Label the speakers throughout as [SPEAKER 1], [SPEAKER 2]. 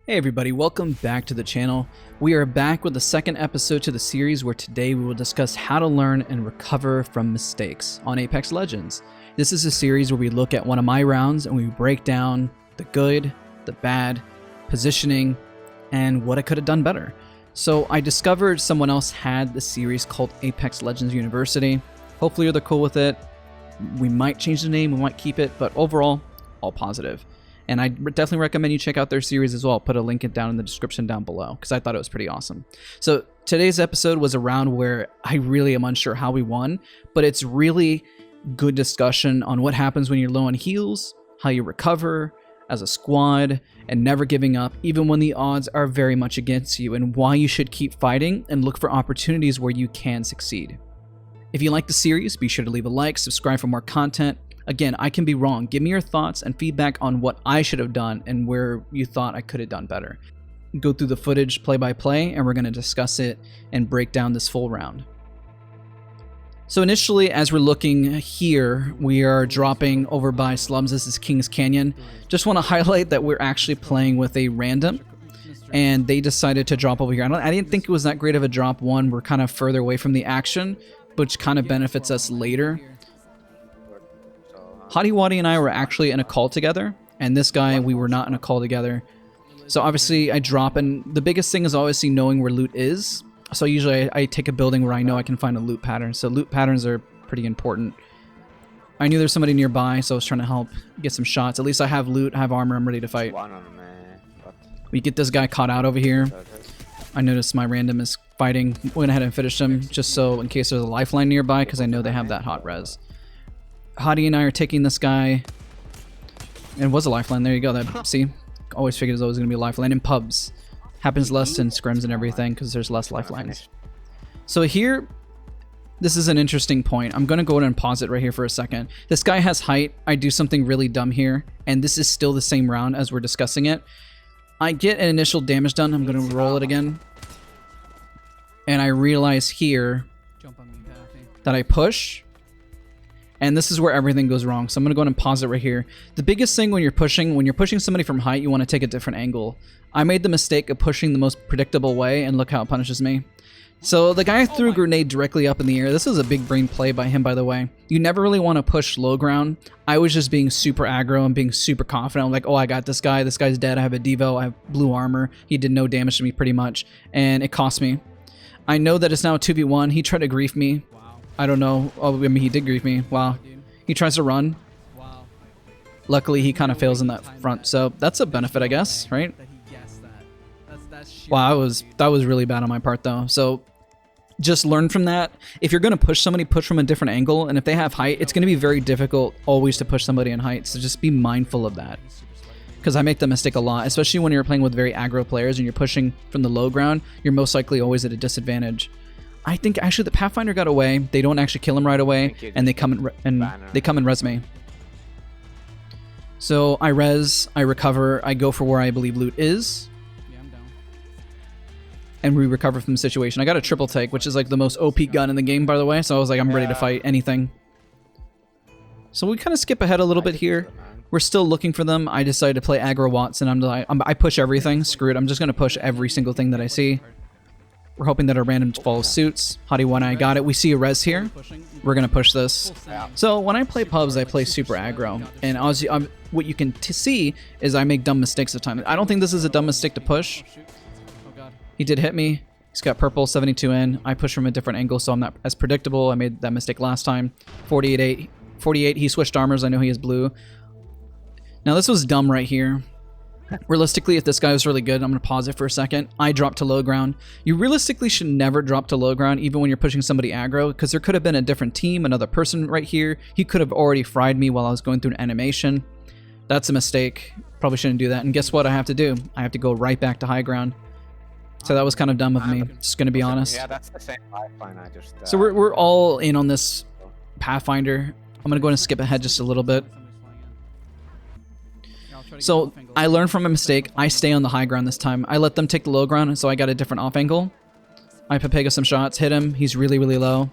[SPEAKER 1] Hey everybody, welcome back to the channel. We are back with the second episode to the series where today we will discuss how to learn and recover from mistakes on Apex Legends. This is a series where we look at one of my rounds and we break down the good, the bad, positioning, and what I could have done better. So I discovered someone else had the series called Apex Legends University. Hopefully they're cool with it. We might change the name, we might keep it, but overall, all positive. And I definitely recommend you check out their series as well. I'll put a link down in the description down below because I thought it was pretty awesome. So today's episode was a round where I really am unsure how we won, but it's really good discussion on what happens when you're low on heals, how you recover as a squad, and never giving up even when the odds are very much against you, and why you should keep fighting and look for opportunities where you can succeed. If you like the series, be sure to leave a like, subscribe for more content. Again, I can be wrong. Give me your thoughts and feedback on what I should have done and where you thought I could have done better. Go through the footage play by play and we're going to discuss it and break down this full round. So initially, as we're looking here, we are dropping over by slums. This is Kings Canyon. Just want to highlight that we're actually playing with a random and they decided to drop over here. I didn't think it was that great of a drop. One, we're kind of further away from the action, which kind of benefits us later. Hottie Waddy and I were actually in a call together, and this guy, we were not in a call together. So obviously I drop, and the biggest thing is obviously knowing where loot is. So usually I take a building where I know I can find a loot pattern. So loot patterns are pretty important. I knew there's somebody nearby, so I was trying to help get some shots. At least I have loot, I have armor, I'm ready to fight. We get this guy caught out over here. I noticed my random is fighting. We went ahead and finished him, just so in case there's a lifeline nearby, because I know they have that hot res. Hottie and I are taking this guy. And it was a lifeline. There you go. That, see? Always figured it was always going to be a lifeline. In pubs. Happens less in scrims and everything because there's less lifelines. So here, this is an interesting point. I'm going to go ahead and pause it right here for a second. This guy has height. I do something really dumb here. And this is still the same round as we're discussing it. I get an initial damage done. I'm going to roll it again. And I realize here that I push. And this is where everything goes wrong. So I'm going to go ahead and pause it right here. The biggest thing when you're pushing somebody from height, you want to take a different angle. I made the mistake of pushing the most predictable way, and look how it punishes me. So the guy threw a grenade directly up in the air. This is a big brain play by him, by the way. You never really want to push low ground. I was just being super aggro and being super confident. I'm like, oh, I got this guy. This guy's dead. I have a Devo. I have blue armor. He did no damage to me pretty much, and it cost me. I know that it's now a 2v1. He tried to grief me. I don't know. Oh, I mean, he did grief me. Wow. He tries to run. Luckily, he kind of fails in that front. So that's a benefit, I guess, right? Wow, that was really bad on my part, though. So just learn from that. If you're going to push somebody, push from a different angle. And if they have height, it's going to be very difficult always to push somebody in height. So just be mindful of that. Because I make the mistake a lot, especially when you're playing with very aggro players and you're pushing from the low ground. You're most likely always at a disadvantage. I think actually the Pathfinder got away. They don't actually kill him right away, and they come and res me. So I res, I recover, I go for where I believe loot is. Yeah, I'm down. And we recover from the situation. I got a triple take, which is like the most OP gun in the game, by the way. So I was like, I'm ready to fight anything. So we kind of skip ahead a little bit here. We're still looking for them. I decided to play aggro Watson. I push everything. Screw it. I'm just gonna push every single thing that I see. We're hoping that our random follows suits. Hottie One, I got it. We see a res here. We're going to push this. So when I play pubs, I play super aggro. And what you can see is I make dumb mistakes at times. I don't think this is a dumb mistake to push. He did hit me. He's got purple, 72 in. I push from a different angle, so I'm not as predictable. I made that mistake last time. 48, he switched armors. I know he has blue. Now this was dumb right here. Realistically, if this guy was really good, I'm going to pause it for a second. I dropped to low ground. You realistically should never drop to low ground, even when you're pushing somebody aggro, because there could have been a different team, another person right here. He could have already fried me while I was going through an animation. That's a mistake. Probably shouldn't do that. And guess what I have to do? I have to go right back to high ground. So that was kind of dumb of me, just going to be honest.
[SPEAKER 2] Yeah, that's the same lifeline I just...
[SPEAKER 1] So we're all in on this Pathfinder. I'm going to go ahead and skip ahead just a little bit. So I learned from a mistake. I stay on the high ground this time. I let them take the low ground, so I got a different off angle. I Pepega some shots, hit him. He's really, really low.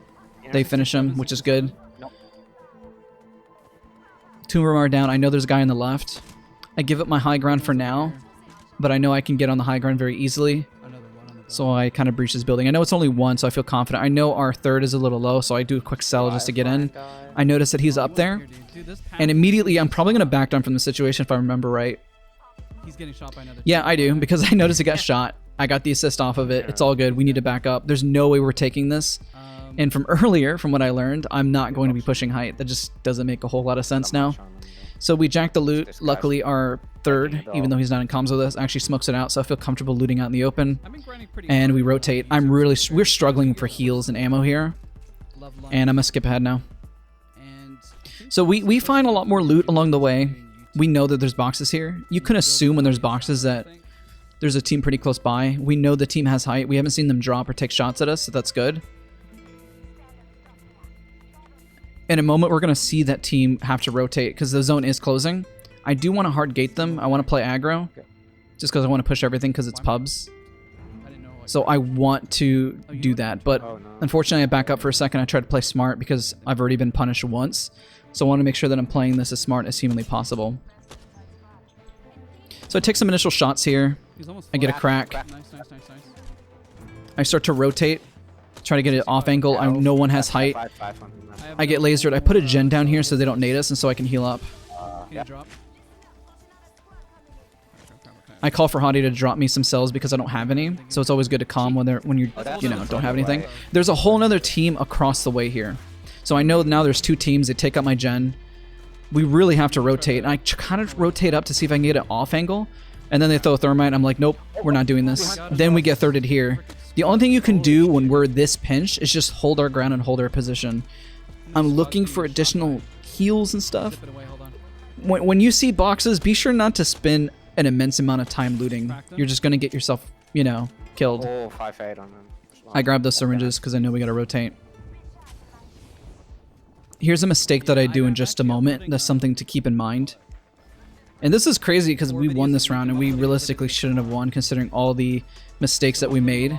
[SPEAKER 1] They finish him, which is good. 2 of them are down. I know there's a guy on the left. I give up my high ground for now. but I know I can get on the high ground very easily. So I kind of breach this building. I know it's only one, so I feel confident. I know our third is a little low, so I do a quick sell just to get in. I notice that he's up there, and immediately I'm probably going to back down from the situation if I remember right.
[SPEAKER 3] He's getting shot by another.
[SPEAKER 1] Yeah, I do, because I noticed it got shot. I got the assist off of it. It's all good. We need to back up. There's no way we're taking this. And from earlier, from what I learned, I'm not going to be pushing height. That just doesn't make a whole lot of sense now. So we jacked the loot. Luckily, our third, even though he's not in comms with us, actually smokes it out, so I feel comfortable looting out in the open. And we rotate. We're struggling for heals and ammo here. And I'm gonna skip ahead now. So we find a lot more loot along the way. We know that there's boxes here. You can assume when there's boxes that there's a team pretty close by. We know the team has height. We haven't seen them drop or take shots at us, so that's good. In a moment, we're going to see that team have to rotate because the zone is closing. I do want to hard gate them. I want to play aggro just because I want to push everything because it's pubs. So I want to do that. But unfortunately, I back up for a second. I try to play smart because I've already been punished once. So I want to make sure that I'm playing this as smart as humanly possible. So I take some initial shots here. I get a crack. I start to rotate. Try to get it off angle. No one has height. I get lasered. I put a gen down here so they don't nade us and so I can heal up. I call for Hottie to drop me some cells because I don't have any. So it's always good to calm when you don't have anything. There's a whole other team across the way here. So I know now there's two teams. They take out my gen. We really have to rotate. And I kind of rotate up to see if I can get it off angle. And then they throw a thermite. I'm like, nope, we're not doing this. Then we get thirded here. The only thing you can do when we're this pinched is just hold our ground and hold our position. I'm looking for additional heals and stuff. When you see boxes, be sure not to spend an immense amount of time looting. You're just going to get yourself, killed. I grab those syringes because I know we got to rotate. Here's a mistake that I do in just a moment. That's something to keep in mind. And this is crazy because we won this round and we realistically shouldn't have won considering all the mistakes that we made.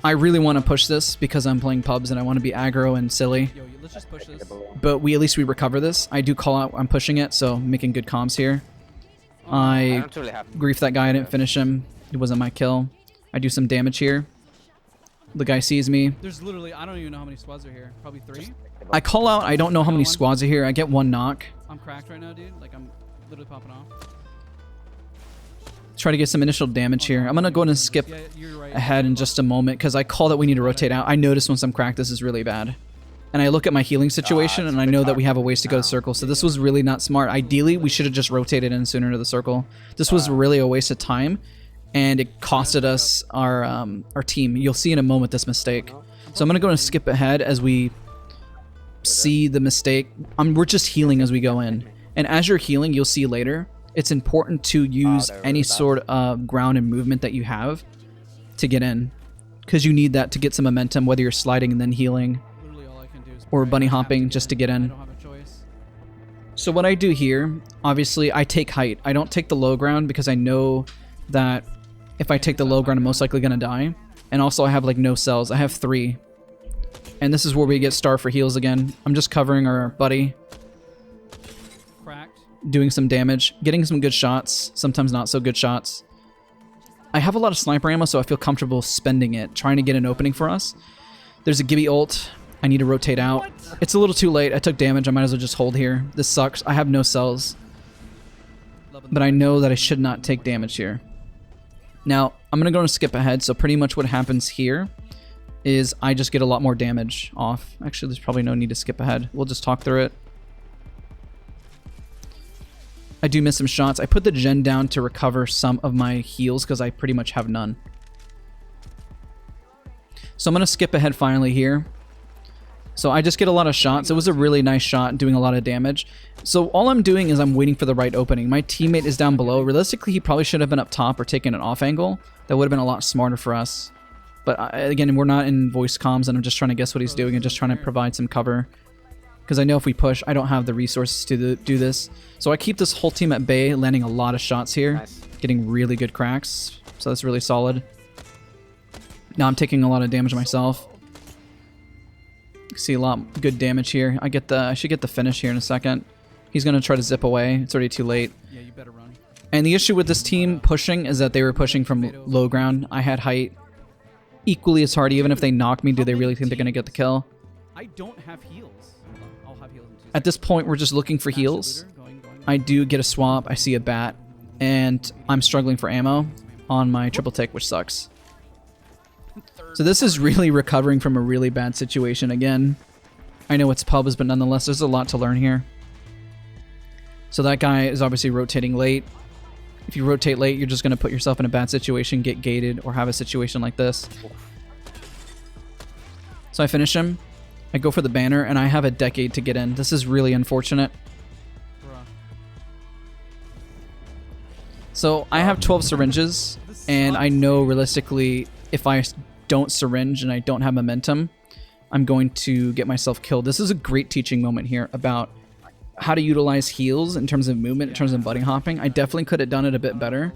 [SPEAKER 1] I really want to push this because I'm playing pubs and I want to be aggro and silly. But at least we recover this. I do call out I'm pushing it, so making good comms here. I grief that guy. I didn't finish him. It wasn't my kill. I do some damage here. The guy sees me.
[SPEAKER 3] There's literally, I don't even know how many squads are here. Probably 3?
[SPEAKER 1] I call out. I don't know how many squads are here. I get one knock.
[SPEAKER 3] I'm cracked right now, dude. Like, I'm literally popping off.
[SPEAKER 1] Try to get some initial damage here. I'm going to go ahead and skip ahead in just a moment because I call that we need to rotate out. I notice once I'm cracked, this is really bad. And I look at my healing situation and I know that we have a ways to go to circle. So this was really not smart. Ideally, we should have just rotated in sooner to the circle. This was really a waste of time and it costed us our team. You'll see in a moment this mistake. So I'm going to go and skip ahead as we see the mistake. We're just healing as we go in. And as you're healing, you'll see later, it's important to use any sort of ground and movement that you have to get in. Because you need that to get some momentum, whether you're sliding and then healing or bunny hopping just to get in. So what I do here, obviously I take height. I don't take the low ground because I know that if I take the low ground, I'm most likely going to die. And also I have like no cells. I have 3. And this is where we get star for heals again. I'm just covering our buddy. Doing some damage, getting some good shots, sometimes not so good shots. I have a lot of sniper ammo, so I feel comfortable spending it, trying to get an opening for us. There's a Gibby ult. I need to rotate out. It's a little too late. I took damage. I might as well just hold here. This sucks. I have no cells. But I know that I should not take damage here. Now, I'm going to go and skip ahead, so pretty much what happens here is I just get a lot more damage off. Actually, there's probably no need to skip ahead. We'll just talk through it. I do miss some shots. I put the gen down to recover some of my heals because I pretty much have none. So I'm going to skip ahead finally here. So I just get a lot of shots. It was a really nice shot doing a lot of damage. So all I'm doing is I'm waiting for the right opening. My teammate is down below. Realistically, he probably should have been up top or taken an off angle. That would have been a lot smarter for us. But again, we're not in voice comms and I'm just trying to guess what he's doing and just trying to provide some cover. Because I know if we push, I don't have the resources to do this. So I keep this whole team at bay, landing a lot of shots here. Getting really good cracks. So that's really solid. Now I'm taking a lot of damage myself. See a lot of good damage here. I should get the finish here in a second. He's going to try to zip away. It's already too late.
[SPEAKER 3] Yeah, you better run.
[SPEAKER 1] And the issue with this team pushing is that they were pushing from low ground. I had height equally as hard. Even if they knock me, do they really think they're going to get the kill?
[SPEAKER 3] I don't have heals. I'll have heals in 2 seconds.
[SPEAKER 1] At this point, we're just looking for heals. I do get a swap. I see a bat. And I'm struggling for ammo on my triple tick, which sucks. So this is really recovering from a really bad situation again. I know it's pubs, but nonetheless, there's a lot to learn here. So that guy is obviously rotating late. If you rotate late, you're just going to put yourself in a bad situation, get gated, or have a situation like this. So I finish him. I go for the banner, and I have a decade to get in. This is really unfortunate. So I have 12 syringes, and I know realistically if I don't syringe and I don't have momentum, I'm going to get myself killed. This is a great teaching moment here about how to utilize heals in terms of movement, in terms of buddy hopping. I definitely could have done it a bit better.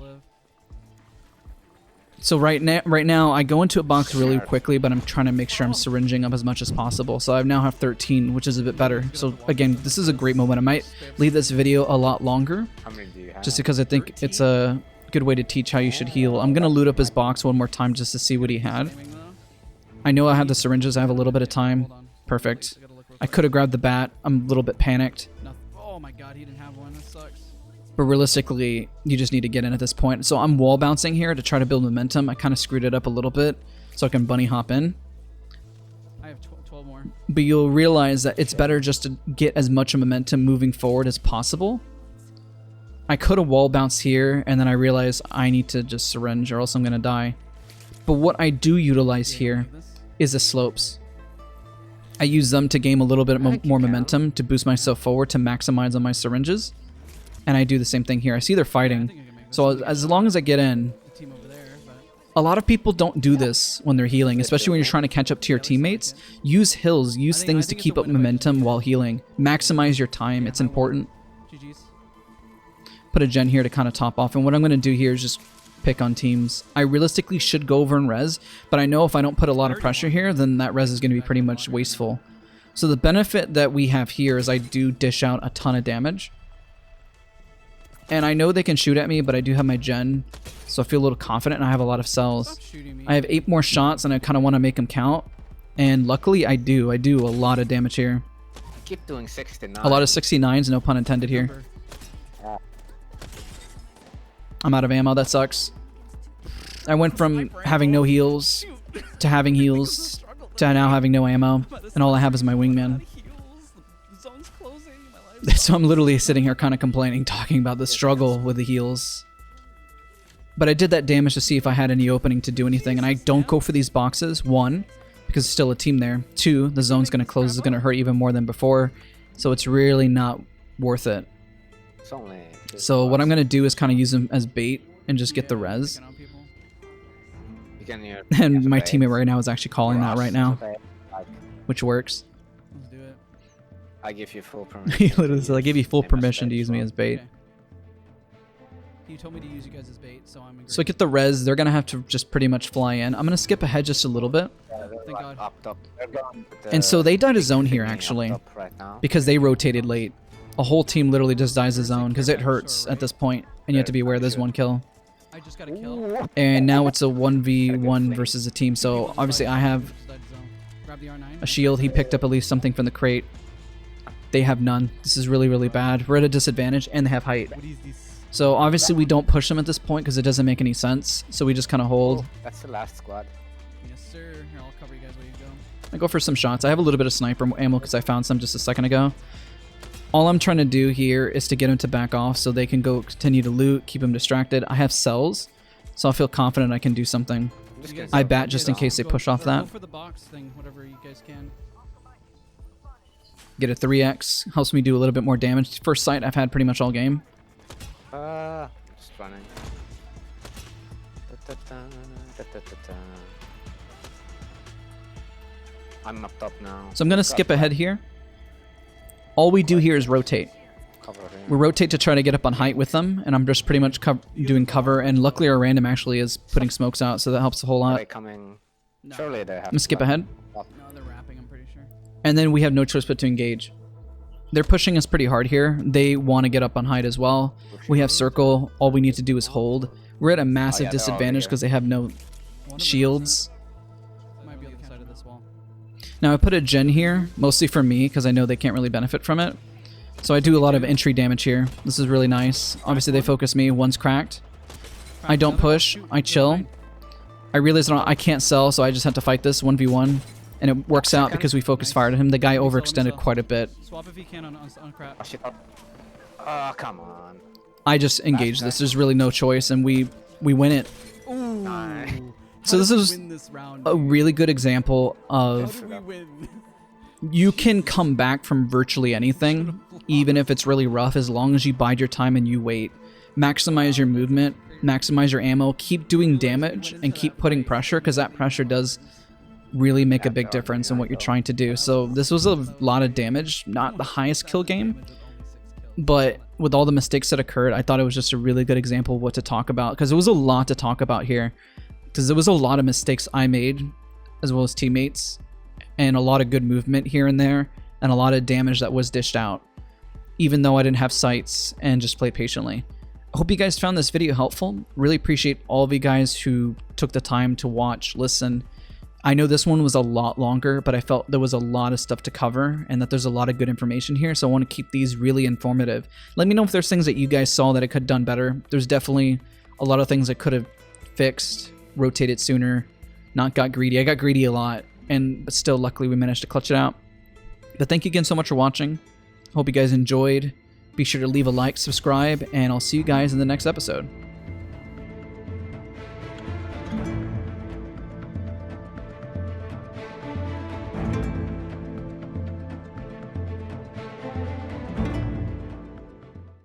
[SPEAKER 1] So right now, I go into a box really quickly, but I'm trying to make sure I'm syringing up as much as possible. So I now have 13, which is a bit better. So again, this is a great moment. I might leave this video a lot longer, just because I think it's a good way to teach how you should heal. I'm going to loot up his box one more time just to see what he had. I know I have the syringes. I have a little bit of time. Perfect. I could have grabbed the bat. I'm a little bit panicked.
[SPEAKER 3] Oh my god, he didn't have one. That sucks.
[SPEAKER 1] But realistically, you just need to get in at this point. So I'm wall bouncing here to try to build momentum. I kind of screwed it up a little bit so I can bunny hop in.
[SPEAKER 3] I have 12 more.
[SPEAKER 1] But you'll realize that it's better just to get as much momentum moving forward as possible. I could have wall bounced here, and then I realized I need to just syringe or else I'm going to die. But what I do utilize here is the slopes. I use them to gain a little bit more momentum to boost myself forward to maximize on my syringes. And I do the same thing here. I see they're fighting. So as long as I get in, a lot of people don't do this when they're healing, especially when you're trying to catch up to your teammates. Use hills, use things to keep up momentum while healing. Maximize your time, it's important. Put a gen here to kind of top off. And what I'm going to do here is just pick on teams. I realistically should go over and res, but I know if I don't put a lot of pressure here, then that res is going to be pretty much wasteful. So the benefit that we have here is I do dish out a ton of damage. And I know they can shoot at me, but I do have my gen, so I feel a little confident, and I have a lot of cells. I have 8 more shots, and I kind of want to make them count. And luckily, I do. I do a lot of damage here.
[SPEAKER 2] Keep doing 69.
[SPEAKER 1] A lot of 69s, no pun intended here. I'm out of ammo. That sucks. I went from having no heals to having heals to now having no ammo, and all I have is my wingman. So I'm literally sitting here kind of complaining, talking about the struggle with the heals. But I did that damage to see if I had any opening to do anything, and I don't go for these boxes. 1, because there's still a team there. 2, the zone's going to close. It's going to hurt even more than before. So it's really not worth it. So what I'm going to do is kind of use them as bait and just get the res. And my teammate right now is actually calling that right now, which works.
[SPEAKER 3] Let's do it.
[SPEAKER 2] I give you full permission.
[SPEAKER 1] He literally said, I give you full permission to use me as bait.
[SPEAKER 3] Okay. You told me to use you guys as bait, so I'm agreeing.
[SPEAKER 1] So I get the res. They're going to have to just pretty much fly in. I'm going to skip ahead just a little bit.
[SPEAKER 3] Thank God.
[SPEAKER 1] And so they died a zone here, actually, because they rotated late. A whole team literally just dies a zone because it hurts at this point, and you have to be aware there's 1 kill.
[SPEAKER 3] I just got a kill.
[SPEAKER 1] And now it's a 1v1 versus a team, so obviously I have
[SPEAKER 3] Grab the R9.
[SPEAKER 1] a shield. He picked up at least something from the crate. They have none. This is really, really bad. We're at a disadvantage, and they have height. So obviously we don't push them at this point because it doesn't make any sense, so we just kind of hold.
[SPEAKER 2] That's the last squad.
[SPEAKER 3] Yes, sir. Here, I'll cover you guys where you go.
[SPEAKER 1] I go for some shots. I have a little bit of sniper ammo because I found some just a second ago. All I'm trying to do here is to get him to back off so they can go continue to loot, keep him distracted. I have cells, so I feel confident I can do something. I bat just in case they push off that.
[SPEAKER 3] Go for the box thing, whatever you guys can.
[SPEAKER 1] Get a 3x. Helps me do a little bit more damage. First sight I've had pretty much all game.
[SPEAKER 2] Just running. I'm up top now.
[SPEAKER 1] So I'm going to skip ahead here. All we do here is rotate. We rotate to try to get up on height with them, and I'm just pretty much doing cover, and luckily our random actually is putting smokes out, so that helps a whole lot.
[SPEAKER 2] Surely they have
[SPEAKER 1] I'm going to skip ahead.
[SPEAKER 3] No, they're wrapping, I'm pretty sure.
[SPEAKER 1] And then we have no choice but to engage. they're pushing us pretty hard here. They want to get up on height as well. We have circle. All we need to do is hold. We're at a massive
[SPEAKER 2] yeah, they're all
[SPEAKER 1] disadvantage
[SPEAKER 2] here.
[SPEAKER 1] because they have no shields.
[SPEAKER 3] Might be on the side of this wall.
[SPEAKER 1] Now I put a gen here, mostly for me, because I know they can't really benefit from it. So I do a lot of entry damage here. This is really nice. Obviously they focus me. One's cracked. I don't push. I chill. I realize I can't sell, so I just have to fight this 1v1. And it works out because we focus fired at him. The guy overextended quite a bit.
[SPEAKER 3] Swap if you can on crap.
[SPEAKER 2] Oh shit. Oh, come on.
[SPEAKER 1] I just engaged this. There's really no choice, and we win it.
[SPEAKER 3] Ooh.
[SPEAKER 2] Nice.
[SPEAKER 1] So this is
[SPEAKER 3] Win this round,
[SPEAKER 1] a
[SPEAKER 3] dude?
[SPEAKER 1] really good example
[SPEAKER 3] How
[SPEAKER 1] of
[SPEAKER 3] do we win?
[SPEAKER 1] you can come back from virtually anything, even if it's really rough, as long as you bide your time and you wait. Maximize your movement, maximize your ammo, keep doing damage, and keep putting pressure, because that pressure does really make a big difference in what you're trying to do. So this was a lot of damage, not the highest kill game, but with all the mistakes that occurred, I thought it was just a really good example of what to talk about, because there was a lot to talk about here, because there was a lot of mistakes I made, as well as teammates, and a lot of good movement here and there, and a lot of damage that was dished out, even though I didn't have sights and just played patiently. I hope you guys found this video helpful. Really appreciate all of you guys who took the time to watch, listen. I know this one was a lot longer, but I felt there was a lot of stuff to cover and that there's a lot of good information here, so I want to keep these really informative. Let me know if there's things that you guys saw that I could have done better. There's definitely a lot of things I could have fixed, rotated sooner, not got greedy. I got greedy a lot, but still luckily we managed to clutch it out. But thank you again so much for watching. Hope you guys enjoyed. Be sure to leave a like, subscribe, and I'll see you guys in the next episode.